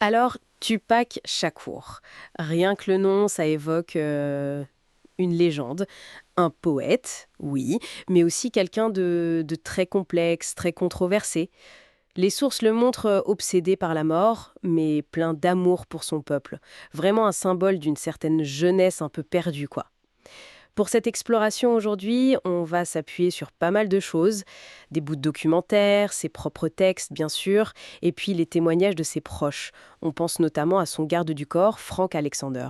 Alors, Tupac Shakur. Rien que le nom, ça évoque une légende. Un poète, oui, mais aussi quelqu'un de très complexe, très controversé. Les sources le montrent obsédé par la mort, mais plein d'amour pour son peuple. Vraiment un symbole d'une certaine jeunesse un peu perdue, quoi. Pour cette exploration aujourd'hui, on va s'appuyer sur pas mal de choses, des bouts de documentaires, ses propres textes bien sûr, et puis les témoignages de ses proches. On pense notamment à son garde du corps, Frank Alexander.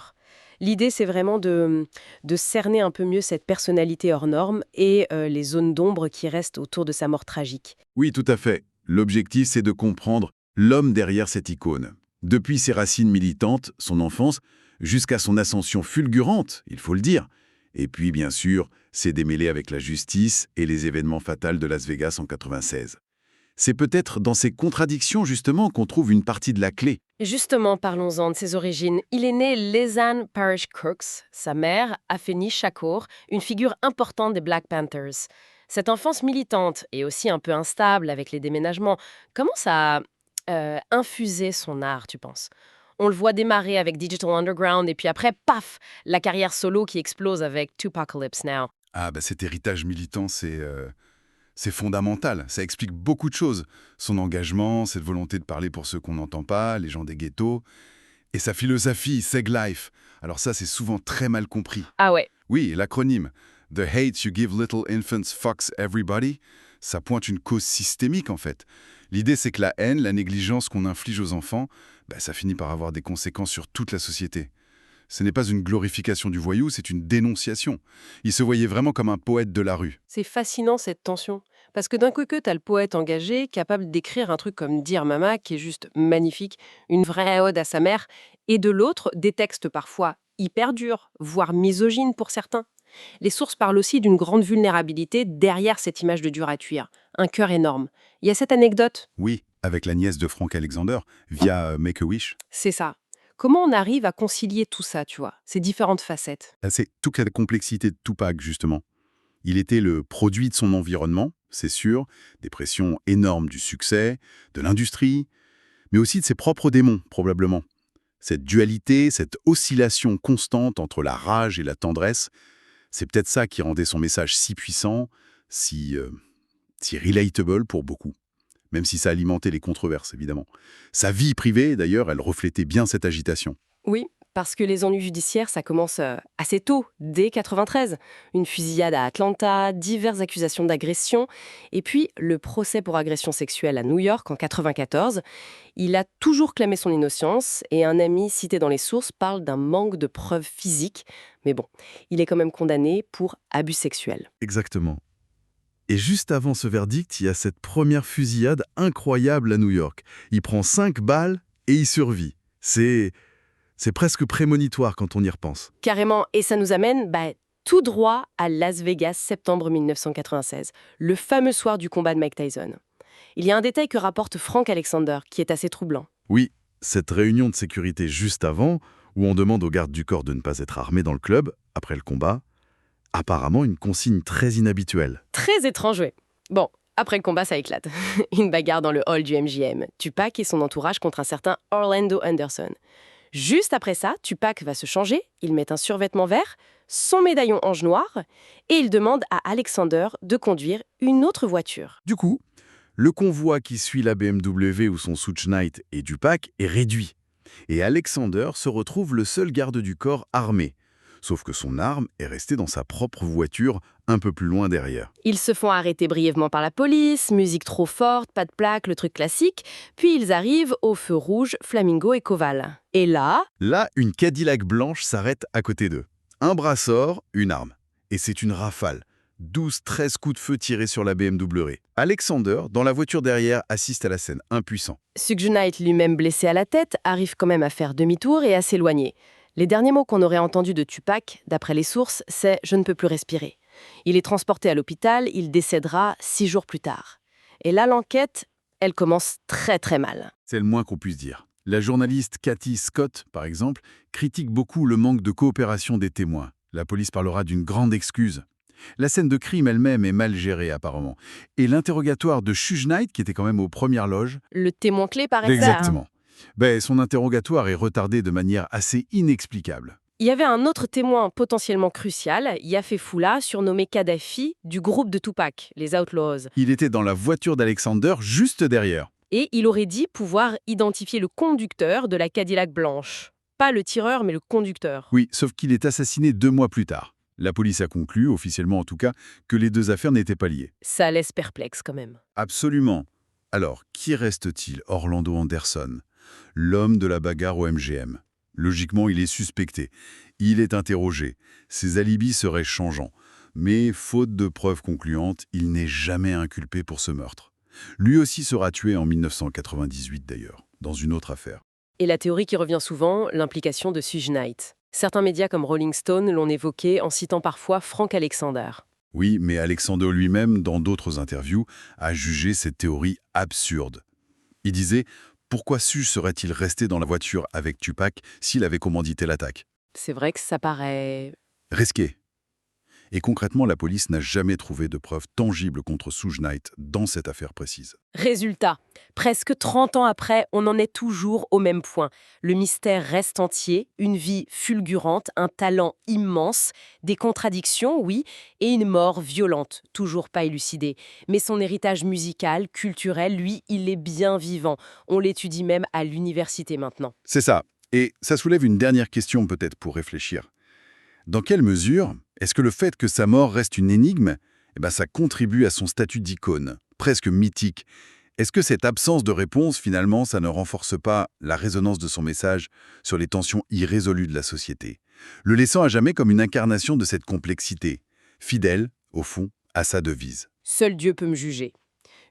L'idée, c'est vraiment de cerner un peu mieux cette personnalité hors norme et les zones d'ombre qui restent autour de sa mort tragique. Oui, tout à fait. L'objectif, c'est de comprendre l'homme derrière cette icône. Depuis ses racines militantes, son enfance, jusqu'à son ascension fulgurante, il faut le dire. Et puis, bien sûr, ses démêlés avec la justice et les événements fatals de Las Vegas en 96. C'est peut-être dans ces contradictions, justement, qu'on trouve une partie de la clé. Justement, parlons-en de ses origines. Il est né Lisanne Parish Crooks. Sa mère, Afeni Shakur, une figure importante des Black Panthers. Cette enfance militante et aussi un peu instable avec les déménagements, comment ça a infusé son art, tu penses? On le voit démarrer avec Digital Underground et puis après, paf, la carrière solo qui explose avec Tupacalypse Now. Ah, bah cet héritage militant, c'est fondamental. Ça explique beaucoup de choses. Son engagement, cette volonté de parler pour ceux qu'on n'entend pas, les gens des ghettos. Et sa philosophie, Seg Life. Alors ça, c'est souvent très mal compris. Ah ouais. Oui, l'acronyme The Hate You Give Little Infants Fucks Everybody, ça pointe une cause systémique en fait. L'idée, c'est que la haine, la négligence qu'on inflige aux enfants, bah, ça finit par avoir des conséquences sur toute la société. Ce n'est pas une glorification du voyou, c'est une dénonciation. Il se voyait vraiment comme un poète de la rue. C'est fascinant cette tension. Parce que d'un côté, t'as le poète engagé, capable d'écrire un truc comme Dire Mama, qui est juste magnifique, une vraie ode à sa mère, et de l'autre, des textes parfois hyper durs, voire misogynes pour certains. Les sources parlent aussi d'une grande vulnérabilité derrière cette image de dur à cuire, un cœur énorme. Il y a cette anecdote, Oui, avec la nièce de Frank Alexander, via Make-A-Wish. c'est ça. Comment on arrive à concilier tout ça, tu vois, ces différentes facettes? C'est toute la complexité de Tupac, justement. Il était le produit de son environnement, c'est sûr, des pressions énormes du succès, de l'industrie, mais aussi de ses propres démons, probablement. Cette dualité, cette oscillation constante entre la rage et la tendresse, c'est peut-être ça qui rendait son message si puissant, si relatable pour beaucoup, même si ça alimentait les controverses, évidemment. Sa vie privée, d'ailleurs, elle reflétait bien cette agitation. Oui, parce que les ennuis judiciaires, ça commence assez tôt, dès 93. Une fusillade à Atlanta, diverses accusations d'agression, et puis le procès pour agression sexuelle à New York en 94. Il a toujours clamé son innocence, et un ami cité dans les sources parle d'un manque de preuves physiques. Mais bon, il est quand même condamné pour abus sexuels. Exactement. Et juste avant ce verdict, il y a cette première fusillade incroyable à New York. Il prend 5 balles et il survit. C'est presque prémonitoire quand on y repense. Carrément, et ça nous amène tout droit à Las Vegas, septembre 1996, le fameux soir du combat de Mike Tyson. Il y a un détail que rapporte Frank Alexander qui est assez troublant. Oui, cette réunion de sécurité juste avant, où on demande aux gardes du corps de ne pas être armés dans le club, après le combat, apparemment une consigne très inhabituelle. Très étrange, oui. Bon, après le combat, ça éclate. Une bagarre dans le hall du MGM. Tupac et son entourage contre un certain Orlando Anderson. Juste après ça, Tupac va se changer, il met un survêtement vert, son médaillon ange noir, et il demande à Alexander de conduire une autre voiture. Du coup, le convoi qui suit la BMW où sont Suge Knight et Tupac est réduit. Et Alexander se retrouve le seul garde du corps armé. Sauf que son arme est restée dans sa propre voiture, un peu plus loin derrière. Ils se font arrêter brièvement par la police, musique trop forte, pas de plaque, le truc classique, puis ils arrivent au feu rouge, Flamingo et Koval. Et là, Là, une Cadillac blanche s'arrête à côté d'eux. Un bras sort, une arme. Et c'est une rafale. 12-13 coups de feu tirés sur la BMW. Alexander, dans la voiture derrière, assiste à la scène, impuissant. Suge Knight, lui-même blessé à la tête, arrive quand même à faire demi-tour et à s'éloigner. Les derniers mots qu'on aurait entendus de Tupac, d'après les sources, c'est « je ne peux plus respirer ». Il est transporté à l'hôpital, il décédera 6 jours plus tard. Et là, l'enquête, elle commence très très mal. C'est le moins qu'on puisse dire. La journaliste Cathy Scott, par exemple, critique beaucoup le manque de coopération des témoins. La police parlera d'une grande excuse. La scène de crime elle-même est mal gérée apparemment. Et l'interrogatoire de Suge Knight, qui était quand même aux premières loges, Le témoin clé par expert. exactement. Ben, son interrogatoire est retardé de manière assez inexplicable. Il y avait un autre témoin potentiellement crucial, Yafé Foula, surnommé Kadhafi, du groupe de Tupac, les Outlaws. Il était dans la voiture d'Alexander juste derrière. Et il aurait dit pouvoir identifier le conducteur de la Cadillac blanche. Pas le tireur, mais le conducteur. Oui, sauf qu'il est assassiné 2 mois plus tard. La police a conclu, officiellement en tout cas, que les deux affaires n'étaient pas liées. Ça laisse perplexe quand même. Absolument. Alors, qui reste-t-il Orlando Anderson, l'homme de la bagarre au MGM? Logiquement, il est suspecté. Il est interrogé. Ses alibis seraient changeants. Mais, faute de preuves concluantes, il n'est jamais inculpé pour ce meurtre. Lui aussi sera tué en 1998 d'ailleurs, dans une autre affaire. Et la théorie qui revient souvent, l'implication de Suge Knight. Certains médias comme Rolling Stone l'ont évoqué en citant parfois Frank Alexander. Oui, mais Alexander lui-même, dans d'autres interviews, a jugé cette théorie absurde. Il disait « Pourquoi Suge serait-il resté dans la voiture avec Tupac s'il avait commandité l'attaque ?» C'est vrai que ça paraît... Risqué. Et concrètement, la police n'a jamais trouvé de preuves tangibles contre Suge Knight dans cette affaire précise. Résultat, presque 30 ans après, on en est toujours au même point. Le mystère reste entier, une vie fulgurante, un talent immense, des contradictions, oui, et une mort violente, toujours pas élucidée. Mais son héritage musical, culturel, lui, il est bien vivant. On l'étudie même à l'université maintenant. C'est ça. Et ça soulève une dernière question peut-être pour réfléchir. Dans quelle mesure est-ce que le fait que sa mort reste une énigme, ça contribue à son statut d'icône, presque mythique? Est-ce que cette absence de réponse, finalement, ça ne renforce pas la résonance de son message sur les tensions irrésolues de la société, le laissant à jamais comme une incarnation de cette complexité, fidèle, au fond, à sa devise? Seul Dieu peut me juger.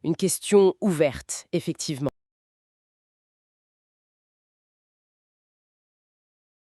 Une question ouverte, effectivement.